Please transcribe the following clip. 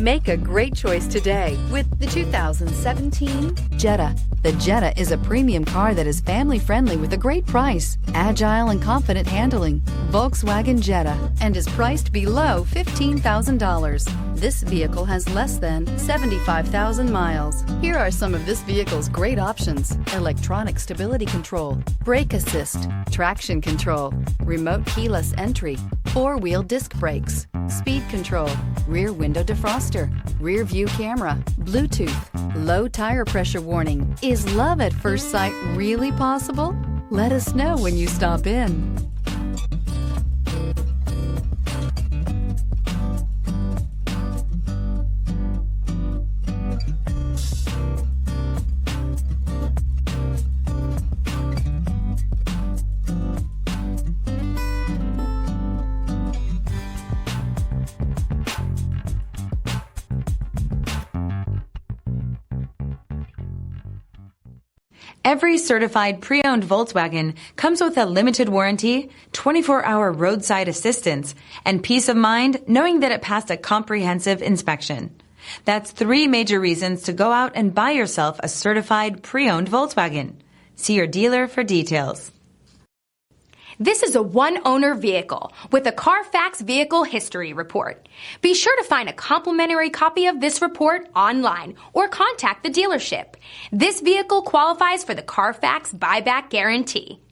Make a great choice today with the 2017 Jetta. The Jetta is a premium car that is family-friendly with a great price, agile and confident handling. Volkswagen Jetta, and is priced below $15,000. This vehicle has less than 75,000 miles. Here are some of this vehicle's great options: electronic stability control, brake assist, traction control, remote keyless entry, four-wheel disc brakes, speed control, rear window defroster, rear view camera, Bluetooth, low tire pressure warning. Is love at first sight really possible? Let us know when you stop in. Every certified pre-owned Volkswagen comes with a limited warranty, 24-hour roadside assistance, and peace of mind knowing that it passed a comprehensive inspection. That's 3 major reasons to go out and buy yourself a certified pre-owned Volkswagen. See your dealer for details. This is a one-owner vehicle with a CARFAX Vehicle History Report. Be sure to find a complimentary copy of this report online or contact the dealership. This vehicle qualifies for the CARFAX Buyback Guarantee.